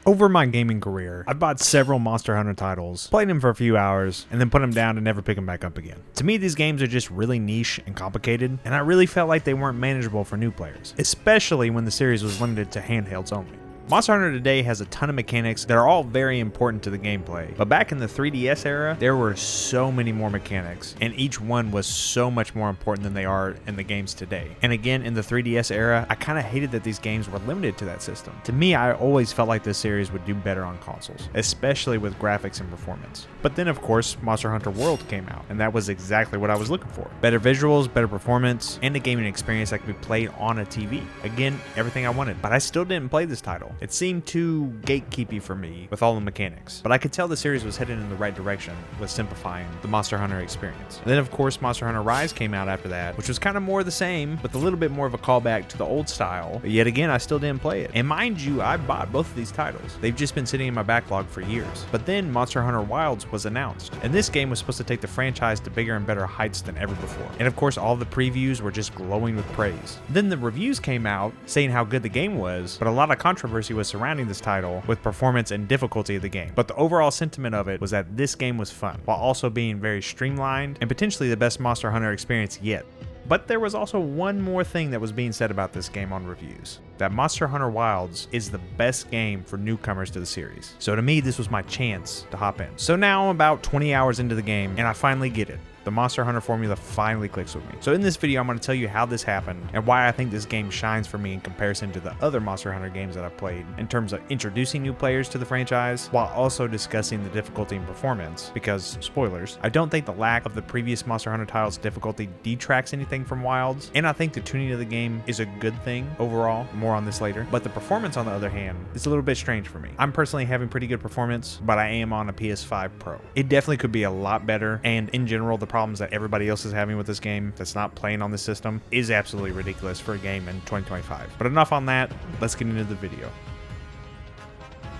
Over my gaming career, I've bought several Monster Hunter titles, played them for a few hours, and then put them down and never pick them back up again. To me, these games are just really niche and complicated, and I really felt like they weren't manageable for new players, especially when the series was limited to handhelds only. Monster Hunter today has a ton of mechanics that are all very important to the gameplay, but back in the 3DS era, there were so many more mechanics, and each one was so much more important than they are in the games today. And again, in the 3DS era, I kind of hated that these games were limited to that system. To me, I always felt like this series would do better on consoles, especially with graphics and performance. But then, of course, Monster Hunter World came out, and that was exactly what I was looking for. Better visuals, better performance, and a gaming experience that could be played on a TV. Again, everything I wanted, but I still didn't play this title. It seemed too gatekeepy for me with all the mechanics, but I could tell the series was headed in the right direction with simplifying the Monster Hunter experience. And then of course Monster Hunter Rise came out after that, which was kind of more the same, but a little bit more of a callback to the old style, but yet again I still didn't play it. And mind you, I bought both of these titles. They've just been sitting in my backlog for years. But then Monster Hunter Wilds was announced, and this game was supposed to take the franchise to bigger and better heights than ever before. And of course all the previews were just glowing with praise. Then the reviews came out saying how good the game was, but a lot of controversy was surrounding this title with performance and difficulty of the game. But the overall sentiment of it was that this game was fun, while also being very streamlined and potentially the best Monster Hunter experience yet. But there was also one more thing that was being said about this game on reviews, that Monster Hunter Wilds is the best game for newcomers to the series. So to me, this was my chance to hop in. So now I'm about 20 hours into the game, and I finally get it. The Monster Hunter formula finally clicks with me. So in this video, I'm going to tell you how this happened and why I think this game shines for me in comparison to the other Monster Hunter games that I've played in terms of introducing new players to the franchise, while also discussing the difficulty and performance, because, spoilers, I don't think the lack of the previous Monster Hunter titles' difficulty detracts anything from Wilds, and I think the tuning of the game is a good thing overall. More on this later. But the performance, on the other hand, is a little bit strange for me. I'm personally having pretty good performance, but I am on a PS5 Pro. It definitely could be a lot better, and in general, the problems that everybody else is having with this game that's not playing on this system is absolutely ridiculous for a game in 2025. But enough on that, let's get into the video.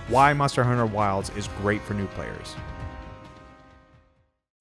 Why Monster Hunter Wilds is great for new players.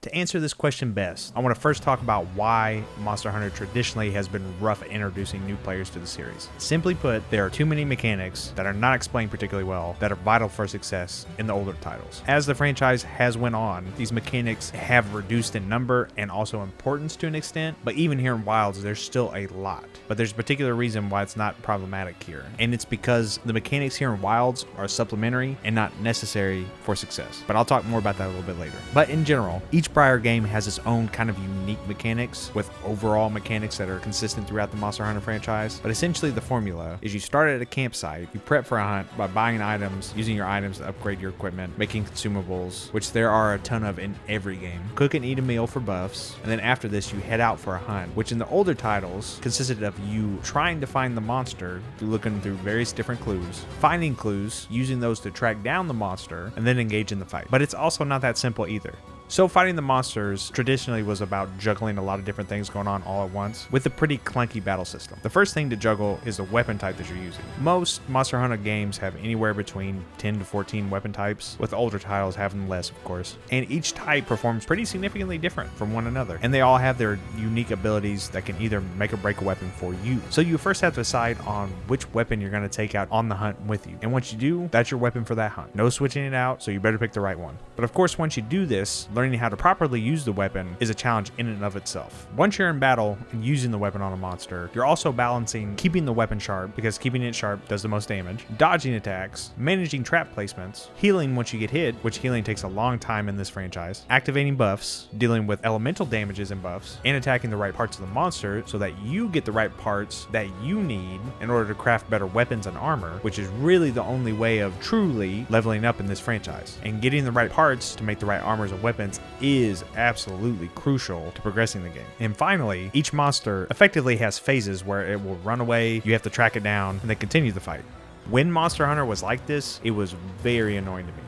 To answer this question best, I want to first talk about why Monster Hunter traditionally has been rough at introducing new players to the series. Simply put, there are too many mechanics that are not explained particularly well that are vital for success in the older titles. As the franchise has went on, these mechanics have reduced in number and also importance to an extent, but even here in Wilds, there's still a lot. But there's a particular reason why it's not problematic here, and it's because the mechanics here in Wilds are supplementary and not necessary for success. But I'll talk more about that a little bit later. But in general, each prior game has its own kind of unique mechanics with overall mechanics that are consistent throughout the Monster Hunter franchise. But essentially the formula is you start at a campsite, you prep for a hunt by buying items, using your items to upgrade your equipment, making consumables, which there are a ton of in every game. Cook and eat a meal for buffs, and then after this you head out for a hunt, which in the older titles consisted of you trying to find the monster through looking through various different clues, finding clues, using those to track down the monster, and then engage in the fight. But it's also not that simple either. So fighting the monsters traditionally was about juggling a lot of different things going on all at once with a pretty clunky battle system. The first thing to juggle is the weapon type that you're using. Most Monster Hunter games have anywhere between 10 to 14 weapon types, with older titles having less, of course. And each type performs pretty significantly different from one another, and they all have their unique abilities that can either make or break a weapon for you. So you first have to decide on which weapon you're going to take out on the hunt with you. And once you do, that's your weapon for that hunt. No switching it out, so you better pick the right one. But of course, once you do this, learning how to properly use the weapon is a challenge in and of itself. Once you're in battle and using the weapon on a monster, you're also balancing keeping the weapon sharp, because keeping it sharp does the most damage, dodging attacks, managing trap placements, healing once you get hit, which healing takes a long time in this franchise, activating buffs, dealing with elemental damages and buffs, and attacking the right parts of the monster so that you get the right parts that you need in order to craft better weapons and armor, which is really the only way of truly leveling up in this franchise. And getting the right parts to make the right armors and weapons is absolutely crucial to progressing the game. And finally, each monster effectively has phases where it will run away, you have to track it down, and then continue the fight. When Monster Hunter was like this, it was very annoying to me.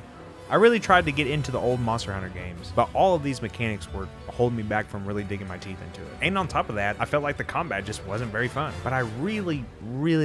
I really tried to get into the old Monster Hunter games, but all of these mechanics were holding me back from really digging my teeth into it. And on top of that, I felt like the combat just wasn't very fun. But I really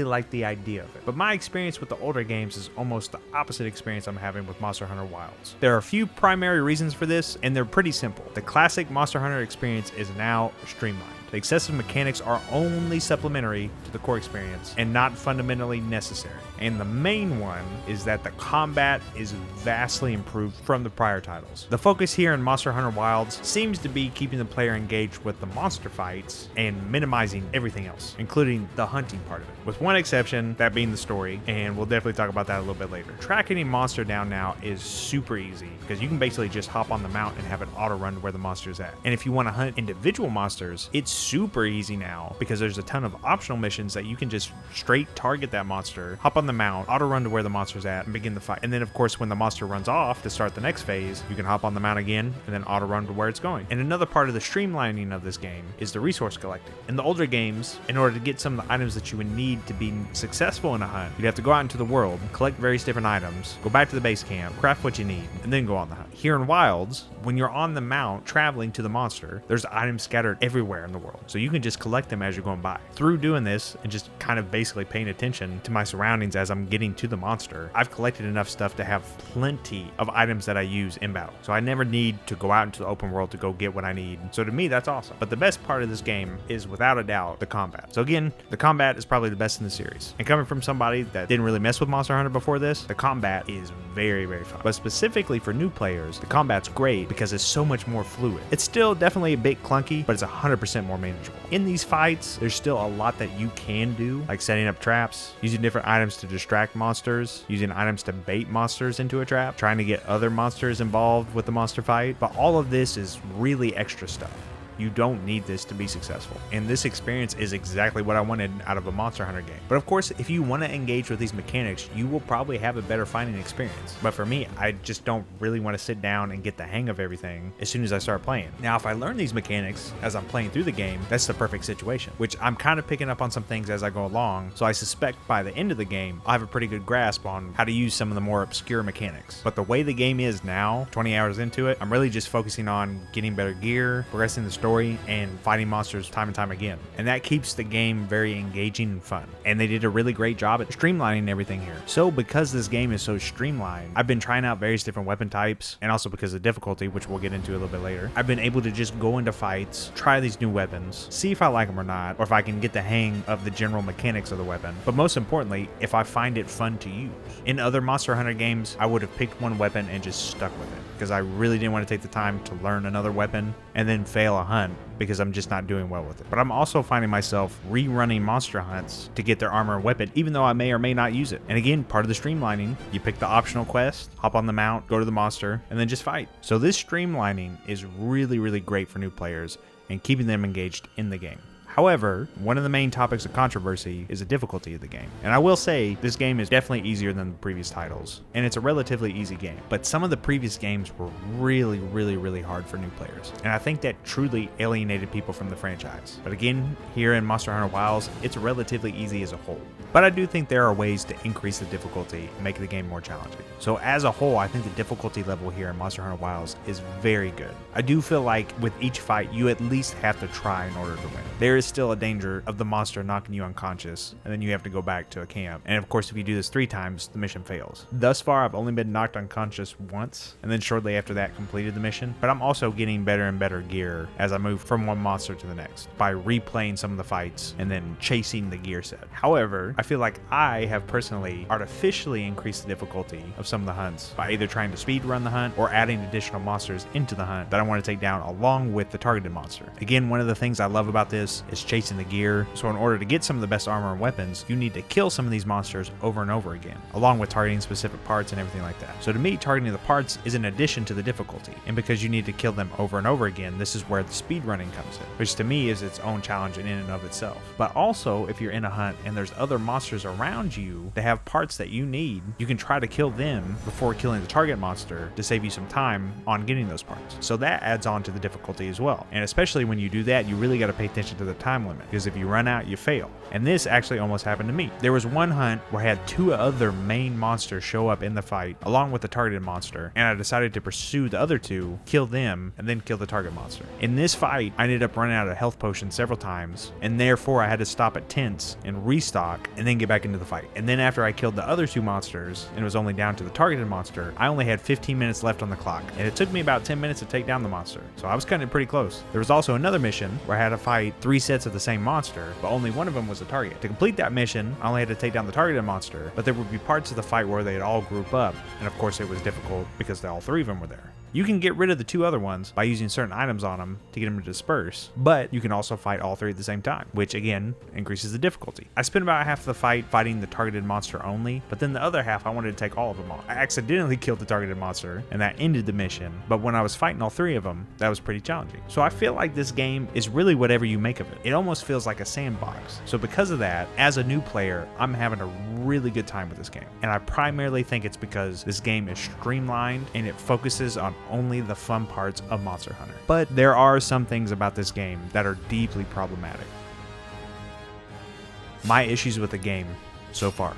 liked the idea of it. But my experience with the older games is almost the opposite experience I'm having with Monster Hunter Wilds. There are a few primary reasons for this, and they're pretty simple. The classic Monster Hunter experience is now streamlined. The excessive mechanics are only supplementary to the core experience and not fundamentally necessary. And the main one is that the combat is vastly improved from the prior titles. The focus here in Monster Hunter Wilds seems to be keeping the player engaged with the monster fights and minimizing everything else, including the hunting part of it. With one exception, that being the story, and we'll definitely talk about that a little bit later. Tracking a monster down now is super easy because you can basically just hop on the mount and have it auto run to where the monster's at. And if you want to hunt individual monsters, it's super easy now because there's a ton of optional missions that you can just straight target that monster, hop on the mount, auto run to where the monster's at, and begin the fight. And then of course when the monster runs off to start the next phase, you can hop on the mount again and then auto run to where it's going. And another part of the streamlining of this game is the resource collecting. In the older games, in order to get some of the items that you would need to be successful in a hunt, you'd have to go out into the world, collect various different items, go back to the base camp, craft what you need, and then go on the hunt. Here in Wilds, when you're on the mount traveling to the monster, there's items scattered everywhere in the world. So you can just collect them as you're going by. Through doing this and just kind of basically paying attention to my surroundings as I'm getting to the monster, I've collected enough stuff to have plenty of items that I use in battle. So I never need to go out into the open world to go get what I need. So to me, that's awesome. But the best part of this game is without a doubt the combat. So again, the combat is probably the best in the series. And coming from somebody that didn't really mess with Monster Hunter before this, the combat is very, very fun. But specifically for new players, the combat's great because it's so much more fluid. It's still definitely a bit clunky, but it's 100% more manageable. In these fights, there's still a lot that you can do, like setting up traps, using different items to distract monsters, using items to bait monsters into a trap, trying to get other monsters involved with the monster fight. But all of this is really extra stuff. You don't need this to be successful. And this experience is exactly what I wanted out of a Monster Hunter game. But of course, if you want to engage with these mechanics, you will probably have a better fighting experience. But for me, I just don't really want to sit down and get the hang of everything as soon as I start playing. Now, if I learn these mechanics as I'm playing through the game, that's the perfect situation, which I'm kind of picking up on some things as I go along. So I suspect by the end of the game, I'll have a pretty good grasp on how to use some of the more obscure mechanics. But the way the game is now, 20 hours into it, I'm really just focusing on getting better gear, progressing the story, and fighting monsters time and time again. And that keeps the game very engaging and fun. And they did a really great job at streamlining everything here. So because this game is so streamlined, I've been trying out various different weapon types, and also because of difficulty, which we'll get into a little bit later, I've been able to just go into fights, try these new weapons, see if I like them or not, or if I can get the hang of the general mechanics of the weapon. But most importantly, if I find it fun to use. In other Monster Hunter games, I would have picked one weapon and just stuck with it because I really didn't want to take the time to learn another weapon and then fail a hunt because I'm just not doing well with it. But I'm also finding myself rerunning monster hunts to get their armor and weapon, even though I may or may not use it. And again, part of the streamlining, you pick the optional quest, hop on the mount, go to the monster, and then just fight. So this streamlining is really, really great for new players and keeping them engaged in the game. However, one of the main topics of controversy is the difficulty of the game. And I will say, this game is definitely easier than the previous titles, and it's a relatively easy game. But some of the previous games were really, really, really hard for new players. And I think that truly alienated people from the franchise. But again, here in Monster Hunter Wilds, it's relatively easy as a whole. But I do think there are ways to increase the difficulty and make the game more challenging. So as a whole, I think the difficulty level here in Monster Hunter Wilds is very good. I do feel like with each fight, you at least have to try in order to win. There is still a danger of the monster knocking you unconscious, and then you have to go back to a camp. And of course, if you do this 3 times, the mission fails. Thus far, I've only been knocked unconscious once, and then shortly after that completed the mission. But I'm also getting better and better gear as I move from one monster to the next by replaying some of the fights and then chasing the gear set. However, I feel like I have personally artificially increased the difficulty of some of the hunts by either trying to speed run the hunt or adding additional monsters into the hunt that I want to take down along with the targeted monster. Again, one of the things I love about this is chasing the gear. So in order to get some of the best armor and weapons, you need to kill some of these monsters over and over again, along with targeting specific parts and everything like that. So to me, targeting the parts is an addition to the difficulty. And because you need to kill them over and over again, this is where the speed running comes in, which to me is its own challenge in and of itself. But also, if you're in a hunt and there's other monsters around you that have parts that you need, you can try to kill them before killing the target monster to save you some time on getting those parts. So that adds on to the difficulty as well. And especially when you do that, you really got to pay attention to the time limit, because if you run out, you fail. And this actually almost happened to me. There was one hunt where I had 2 other main monsters show up in the fight along with the targeted monster, and I decided to pursue the other 2, kill them, and then kill the target monster. In this fight, I ended up running out of health potions several times, and therefore I had to stop at tents and restock and then get back into the fight. And then after I killed the other 2 monsters and it was only down to the targeted monster, I only had 15 minutes left on the clock, and it took me about 10 minutes to take down the monster. So I was cutting it pretty close. There was also another mission where I had to fight 3 sets of the same monster, but only one of them was a target. To complete that mission, I only had to take down the targeted monster, but there would be parts of the fight where they'd all group up, and of course it was difficult because all 3 of them were there. You can get rid of the 2 other ones by using certain items on them to get them to disperse, but you can also fight all 3 at the same time, which again increases the difficulty. I spent about half of the fight fighting the targeted monster only, but then the other half I wanted to take all of them on. I accidentally killed the targeted monster, and that ended the mission, but when I was fighting all 3 of them, that was pretty challenging. So I feel like this game is really whatever you make of it. It almost feels like a sandbox. So because of that, as a new player, I'm having a really good time with this game. And I primarily think it's because this game is streamlined and it focuses on only the fun parts of Monster Hunter. But there are some things about this game that are deeply problematic. My issues with the game so far.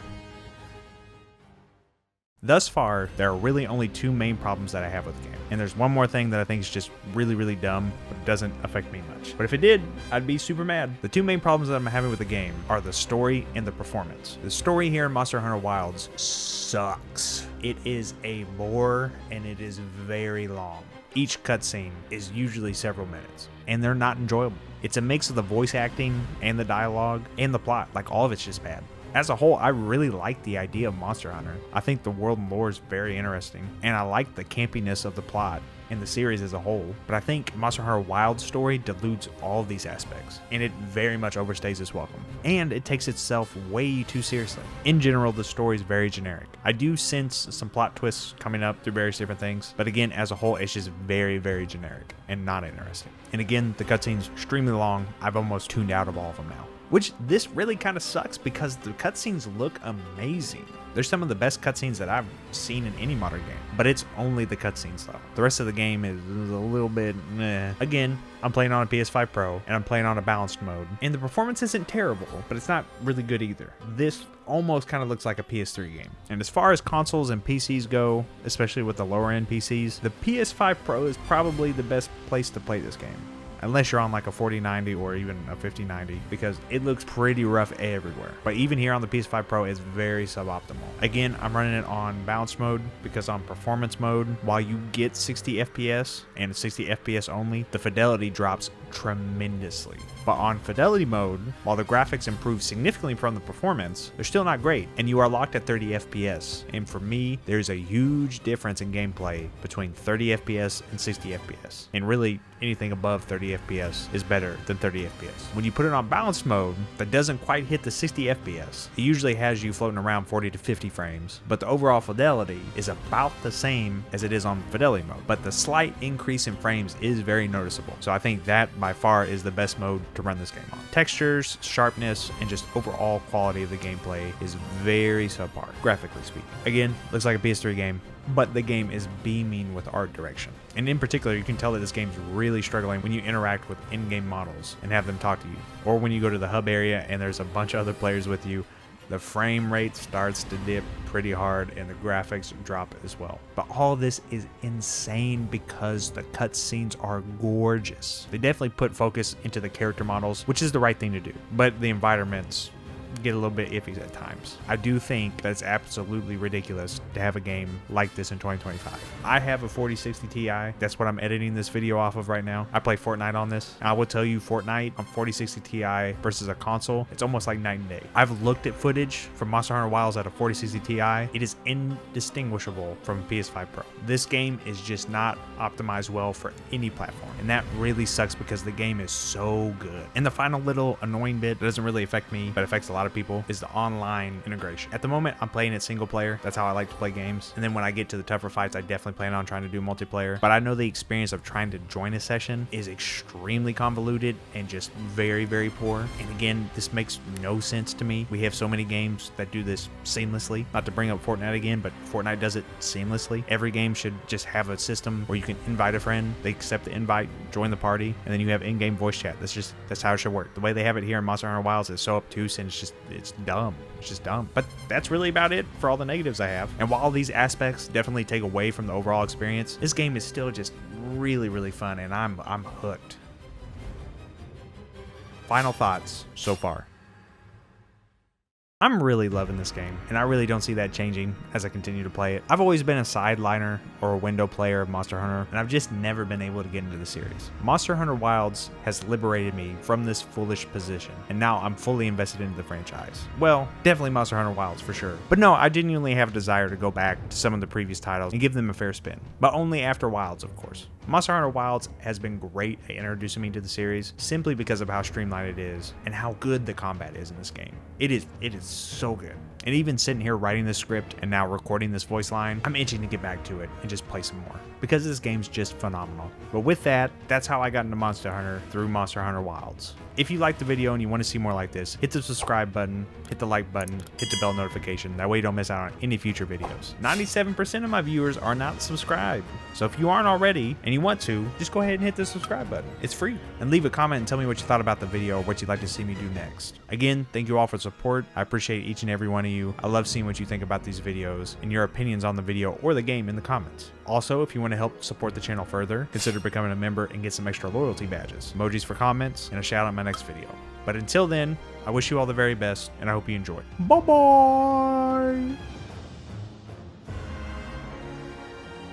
Thus far, there are really only 2 main problems that I have with the game. And there's one more thing that I think is just really dumb, but it doesn't affect me much. But if it did, I'd be super mad. The 2 main problems that I'm having with the game are the story and the performance. The story here in Monster Hunter Wilds sucks. It is a bore, and it is very long. Each cutscene is usually several minutes, and they're not enjoyable. It's a mix of the voice acting and the dialogue and the plot. Like, all of it's just bad. As a whole, I really like the idea of Monster Hunter. I think the world and lore is very interesting, and I like the campiness of the plot and the series as a whole, but I think Monster Hunter Wild story dilutes all of these aspects, and it very much overstays its welcome. And it takes itself way too seriously. In general, the story is very generic. I do sense some plot twists coming up through various different things, but again, as a whole, it's just very generic and not interesting. And again, the cutscene's extremely long. I've almost tuned out of all of them now. Which this really kind of sucks because the cutscenes look amazing. They're some of the best cutscenes that I've seen in any modern game, but it's only the cutscenes though. The rest of the game is a little bit meh. Again, I'm playing on a PS5 Pro and I'm playing on a balanced mode, and the performance isn't terrible, but it's not really good either. This almost kind of looks like a PS3 game. And as far as consoles and PCs go, especially with the lower end PCs, the PS5 Pro is probably the best place to play this game. Unless you're on like a 4090 or even a 5090, because it looks pretty rough everywhere. But even here on the PS5 Pro, it's very suboptimal. Again, I'm running it on balanced mode because on performance mode, while you get 60 FPS and 60 FPS only, the fidelity drops tremendously. But on fidelity mode, while the graphics improve significantly from the performance, they're still not great, and you are locked at 30 FPS. And for me, there's a huge difference in gameplay between 30 FPS and 60 FPS. And really, anything above 30 FPS is better than 30 FPS. When you put it on balanced mode, that doesn't quite hit the 60 FPS. It usually has you floating around 40 to 50 frames, but the overall fidelity is about the same as it is on fidelity mode. But the slight increase in frames is very noticeable. So I think that by far is the best mode to run this game on. Textures, sharpness, and just overall quality of the gameplay is very subpar, graphically speaking. Again, looks like a PS3 game, but the game is beaming with art direction. And in particular, you can tell that this game's really struggling when you interact with in-game models and have them talk to you. Or when you go to the hub area and there's a bunch of other players with you, the frame rate starts to dip pretty hard and the graphics drop as well. But all this is insane because the cutscenes are gorgeous. They definitely put focus into the character models, which is the right thing to do. But the environments get a little bit iffy at times. I do think that it's absolutely ridiculous to have a game like this in 2025. I have a 4060 Ti. That's what I'm editing this video off of right now. I play Fortnite on this. I will tell you, Fortnite on 4060 Ti versus a console, it's almost like night and day. I've looked at footage from Monster Hunter Wilds at a 4060 Ti. It is indistinguishable from PS5 Pro. This game is just not optimized well for any platform, and that really sucks because the game is so good. And the final little annoying bit that doesn't really affect me, but affects a lot of people, is the online integration. At the moment, I'm playing it single player. That's how I like to play games. And then when I get to the tougher fights, I definitely plan on trying to do multiplayer. But I know the experience of trying to join a session is extremely convoluted and just very poor. And again, this makes no sense to me. We have so many games that do this seamlessly. Not to bring up Fortnite again, but Fortnite does it seamlessly. Every game should just have a system where you can invite a friend, they accept the invite, join the party, and then you have in-game voice chat. That's how it should work. The way they have it here in Monster Hunter Wilds is so obtuse, and it's dumb. It's just dumb. But that's really about it for all the negatives I have. And while these aspects definitely take away from the overall experience, this game is still just really fun, and I'm hooked. Final thoughts so far. I'm really loving this game, and I really don't see that changing as I continue to play it. I've always been a sideliner or a window player of Monster Hunter, and I've just never been able to get into the series. Monster Hunter Wilds has liberated me from this foolish position, and now I'm fully invested into the franchise. Well, definitely Monster Hunter Wilds for sure. But no, I genuinely have a desire to go back to some of the previous titles and give them a fair spin, but only after Wilds, of course. Monster Hunter Wilds has been great at introducing me to the series simply because of how streamlined it is and how good the combat is in this game. It is so good. And even sitting here writing this script and now recording this voice line, I'm itching to get back to it and just play some more because this game's just phenomenal. But with that, that's how I got into Monster Hunter through Monster Hunter Wilds. If you liked the video and you want to see more like this, hit the subscribe button, hit the like button, hit the bell notification. That way you don't miss out on any future videos. 97% of my viewers are not subscribed. So if you aren't already and you want to, just go ahead and hit the subscribe button. It's free. And leave a comment and tell me what you thought about the video or what you'd like to see me do next. Again, thank you all for the support. I appreciate each and every one of you. I love seeing what you think about these videos and your opinions on the video or the game in the comments. Also, if you want to help support the channel further, consider becoming a member and get some extra loyalty badges, emojis for comments, and a shout out in my next video. But until then, I wish you all the very best, and I hope you enjoy. Bye-bye!